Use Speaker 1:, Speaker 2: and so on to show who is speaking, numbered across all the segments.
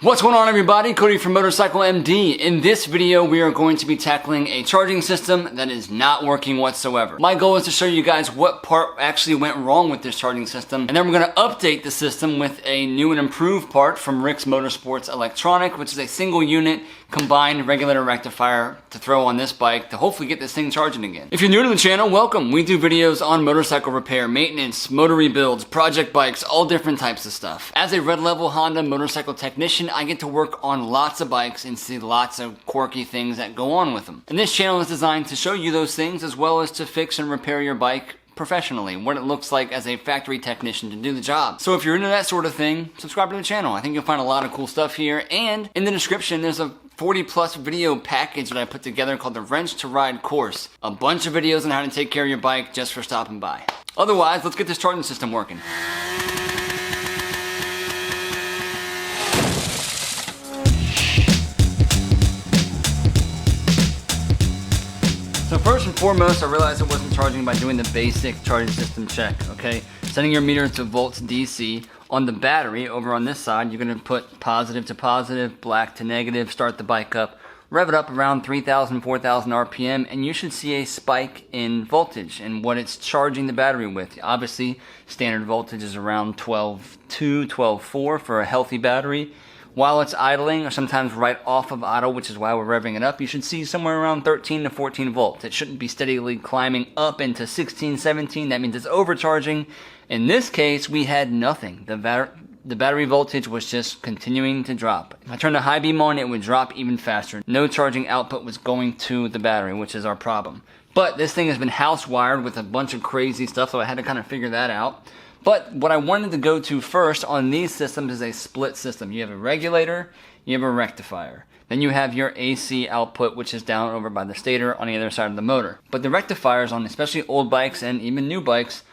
Speaker 1: What's going on, everybody? Cody from Motorcycle MD. In this video, we are going to be tackling a charging system that is not working whatsoever. My goal is to show you guys what part actually went wrong with this charging system, and then we're going to update the system with a new and improved part from Rick's Motorsports Electronic, which is a single unit combined regulator rectifier to throw on this bike to hopefully get this thing charging again. If you're new to the channel, welcome. We do videos on motorcycle repair, maintenance, motor rebuilds, project bikes, all different types of stuff. As a red level Honda motorcycle technician, I get to work on lots of bikes and see lots of quirky things that go on with them. And this channel is designed to show you those things as well as to fix and repair your bike professionally, what it looks like as a factory technician to do the job. So if you're into that sort of thing, subscribe to the channel. I think you'll find a lot of cool stuff here. And in the description, there's a 40+ video package that I put together called the Wrench to Ride course. A bunch of videos on how to take care of your bike just for stopping by. Otherwise, let's get this charging system working. So first and foremost, I realized it wasn't charging by doing the basic charging system check, okay? Setting your meter to volts DC. On the battery, over on this side, you're gonna put positive to positive, black to negative, start the bike up, rev it up around 3,000, 4,000 RPM, and you should see a spike in voltage and what it's charging the battery with. Obviously, standard voltage is around 12.2, 12.4 for a healthy battery. While it's idling, or sometimes right off of idle, which is why we're revving it up, you should see somewhere around 13 to 14 volts. It shouldn't be steadily climbing up into 16, 17. That means it's overcharging. In this case, we had nothing. The battery voltage was just continuing to drop. If I turned the high beam on, it would drop even faster. No charging output was going to the battery, which is our problem. But this thing has been house wired with a bunch of crazy stuff, so I had to kind of figure that out. But what I wanted to go to first on these systems is a split system. You have a regulator, you have a rectifier. Then you have your AC output, which is down over by the stator on the other side of the motor. But the rectifiers on especially old bikes and even new bikes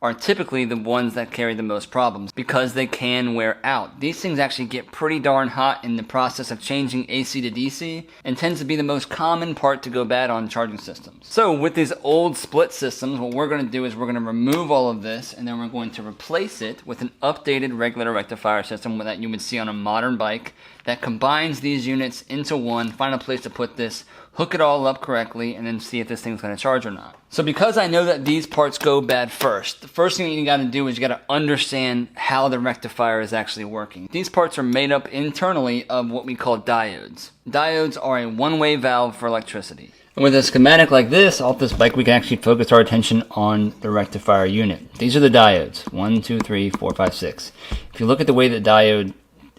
Speaker 1: are typically the ones that carry the most problems because they can wear out. These things actually get pretty darn hot in the process of changing AC to DC and tends to be the most common part to go bad on charging systems. So with these old split systems, what we're going to do is we're going to remove all of this and then we're going to replace it with an updated regulator rectifier system that you would see on a modern bike that combines these units into one, find a place to put this, hook it all up correctly, and then see if this thing's going to charge or not. So because I know that these parts go bad first, the first thing that you got to do is you got to understand how the rectifier is actually working. These parts are made up internally of what we call diodes. Diodes are a one-way valve for electricity. And with a schematic like this, off this bike, we can actually focus our attention on the rectifier unit. These are the diodes. 1, 2, 3, 4, 5, 6. If you look at the way the diode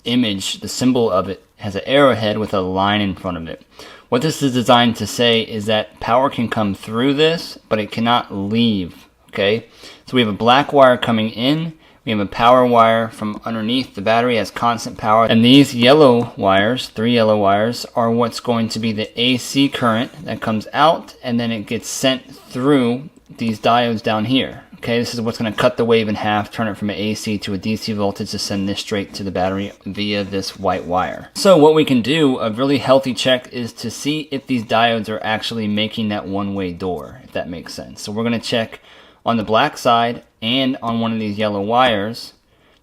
Speaker 1: image, the symbol of it has an arrowhead with a line in front of it. What this is designed to say is that power can come through this, but it cannot leave, okay? So we have a black wire coming in, we have a power wire from underneath. The battery has constant power, and these yellow wires, 3 yellow wires, are what's going to be the AC current that comes out, and then it gets sent through these diodes down here. Okay, this is what's going to cut the wave in half, turn it from an AC to a DC voltage to send this straight to the battery via this white wire. So what we can do, a really healthy check, is to see if these diodes are actually making that one-way door, if that makes sense. So we're going to check on the black side and on one of these yellow wires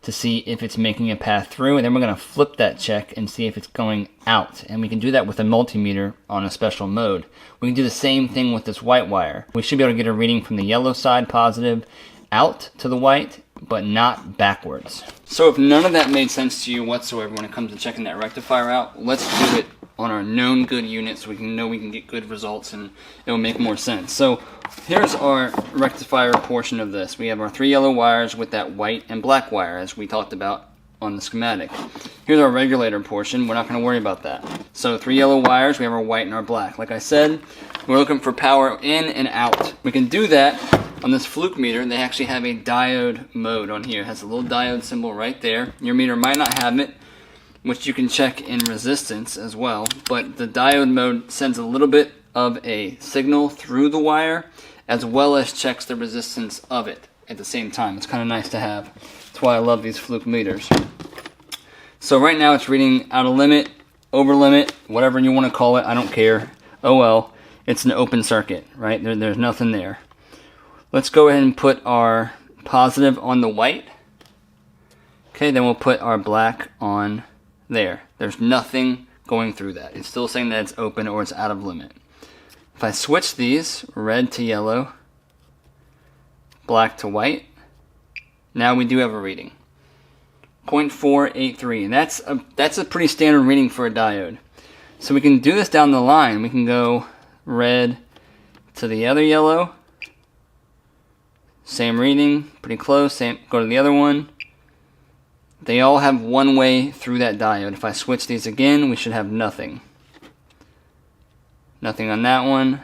Speaker 1: to see if it's making a path through, and then we're going to flip that check and see if it's going out. And we can do that with a multimeter on a special mode. We can do the same thing with this white wire. We should be able to get a reading from the yellow side positive out to the white, but not backwards. So if none of that made sense to you whatsoever when it comes to checking that rectifier out, let's do it on our known good unit so we can know we can get good results and it'll make more sense. So here's our rectifier portion of this. We have our 3 yellow wires with that white and black wire as we talked about on the schematic. Here's our regulator portion. We're not going to worry about that. So 3 yellow wires, we have our white and our black. Like I said, we're looking for power in and out. We can do that on this fluke meter. They actually have a diode mode on here. It has a little diode symbol right there. Your meter might not have it, which you can check in resistance as well, but the diode mode sends a little bit of a signal through the wire as well as checks the resistance of it at the same time. It's kind of nice to have. That's why I love these fluke meters. So right now it's reading out of limit, over limit, whatever you want to call it, I don't care. Oh well, it's an open circuit, right? There's nothing there. Let's go ahead and put our positive on the white. Okay, then we'll put our black on There's nothing going through that. It's still saying that it's open or it's out of limit. If I switch these, red to yellow, black to white, now we do have a reading. 0.483, and that's a pretty standard reading for a diode. So we can do this down the line. We can go red to the other yellow, same reading, pretty close, same, go to the other one. They all have one way through that diode. If I switch these again, we should have nothing. Nothing on that one,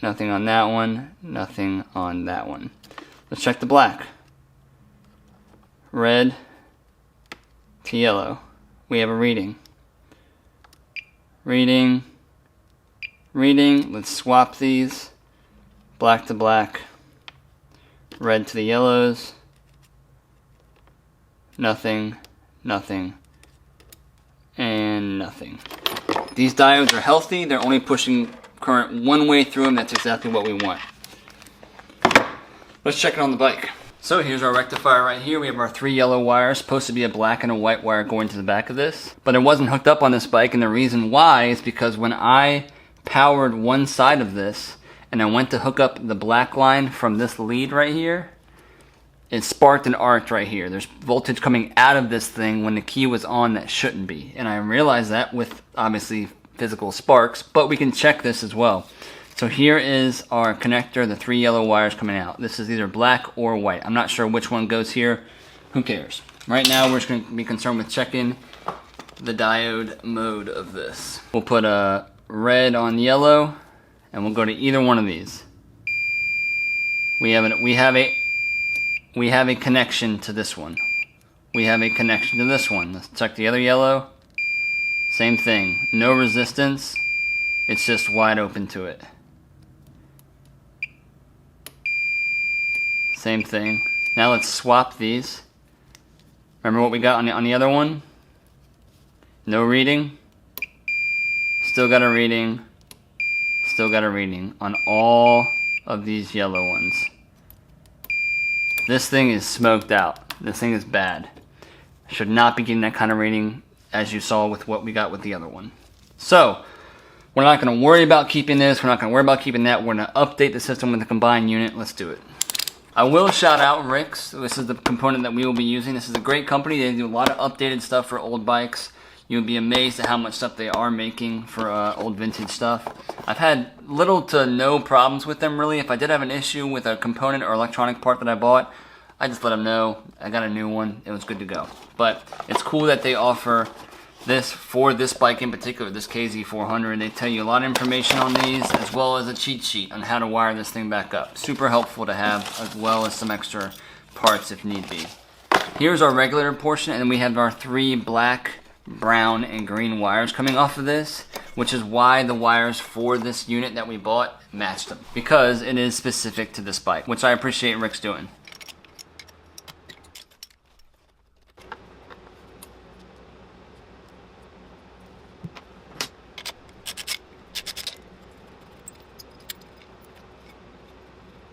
Speaker 1: nothing on that one, nothing on that one. Let's check the black. Red to yellow. We have a reading. Reading. Reading. Let's swap these. Black to black. Red to the yellows. Nothing, nothing, and nothing. These diodes are healthy. They're only pushing current one way through them. That's exactly what we want. Let's check it on the bike. So here's our rectifier right here. We have our 3 yellow wires, supposed to be a black and a white wire going to the back of this. But it wasn't hooked up on this bike, and the reason why is because when I powered one side of this and I went to hook up the black line from this lead right here, it sparked and arced right here. There's voltage coming out of this thing when the key was on that shouldn't be. And I realized that with obviously physical sparks, but we can check this as well. So here is our connector, the 3 yellow wires coming out. This is either black or white. I'm not sure which one goes here. Who cares? Right now we're just going to be concerned with checking the diode mode of this. We'll put a red on yellow and we'll go to either one of these. We have a connection to this one. We have a connection to this one. Let's check the other yellow. Same thing. No resistance. It's just wide open to it. Same thing. Now let's swap these. Remember what we got on the other one? No reading. Still got a reading. Still got a reading on all of these yellow ones. This thing is smoked out. This thing is bad. Should not be getting that kind of reading as you saw with what we got with the other one. So, we're not going to worry about keeping this. We're not going to worry about keeping that. We're going to update the system with the combined unit. Let's do it. I will shout out Rix. This is the component that we will be using. This is a great company. They do a lot of updated stuff for old bikes. You'll be amazed at how much stuff they are making for old vintage stuff. I've had little to no problems with them really. If I did have an issue with a component or electronic part that I bought, I just let them know. I got a new one. It was good to go. But it's cool that they offer this for this bike in particular, this KZ400. They tell you a lot of information on these as well as a cheat sheet on how to wire this thing back up. Super helpful to have, as well as some extra parts if need be. Here's our regulator portion, and then we have our 3 black, brown, and green wires coming off of this, which is why the wires for this unit that we bought matched them, because it is specific to this bike, which I appreciate Rick's doing.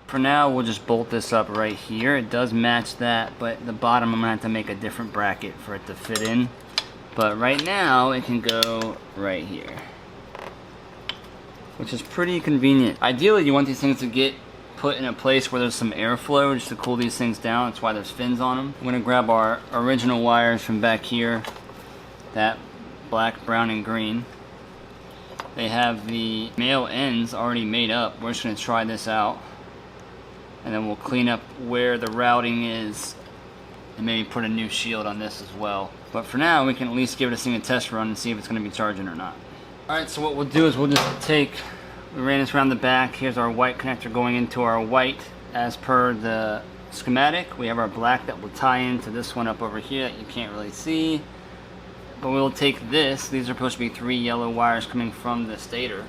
Speaker 1: For now, we'll just bolt this up right here. It does match that, but the bottom I'm gonna have to make a different bracket for it to fit in. But right now, it can go right here, which is pretty convenient. Ideally, you want these things to get put in a place where there's some airflow just to cool these things down. That's why there's fins on them. I'm gonna grab our original wires from back here, that black, brown, and green. They have the male ends already made up. We're just gonna try this out, and then we'll clean up where the routing is and maybe put a new shield on this as well. But for now, we can at least give this thing a test run and see if it's going to be charging or not. Alright, so what we'll do is we'll just we ran this around the back. Here's our white connector going into our white as per the schematic. We have our black that will tie into this one up over here that you can't really see. But we'll take this. These are supposed to be 3 yellow wires coming from the stator.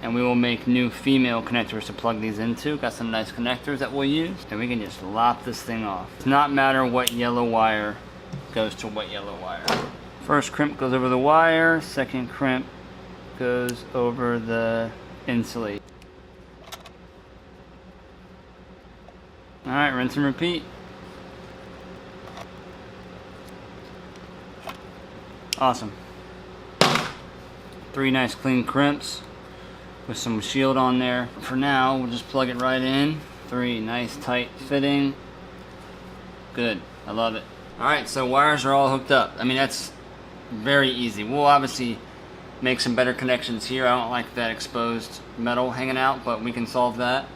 Speaker 1: And we will make new female connectors to plug these into. Got some nice connectors that we'll use. And we can just lop this thing off. It's not matter what yellow wire goes to what yellow wire. First crimp goes over the wire. Second crimp goes over the insulate. Alright, rinse and repeat. Awesome. 3 nice clean crimps with some shield on there. For now, we'll just plug it right in. 3 nice tight fitting. Good, I love it. Alright, so wires are all hooked up. I mean, that's very easy. We'll obviously make some better connections here. I don't like that exposed metal hanging out, but we can solve that.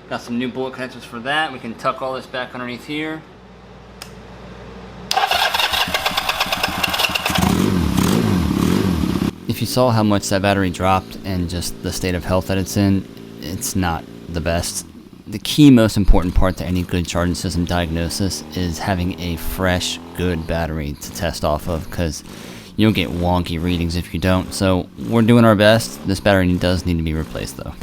Speaker 1: Got some new bullet connectors for that. We can tuck all this back underneath here. If you saw how much that battery dropped and just the state of health that it's in, it's not the best. The key most important part to any good charging system diagnosis is having a fresh, good battery to test off of, because you'll get wonky readings if you don't. So we're doing our best. This battery does need to be replaced though.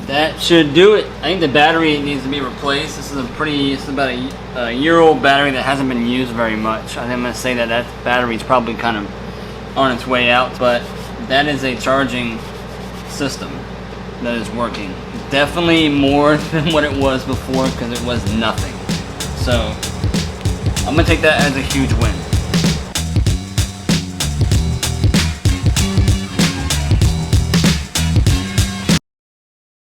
Speaker 1: That should do it. I think the battery needs to be replaced. This is about a year-old battery that hasn't been used very much. I think I'm going to say that battery is probably kind of on its way out, but that is a charging system that is working. Definitely more than what it was before, because it was nothing. So I'm going to take that as a huge win.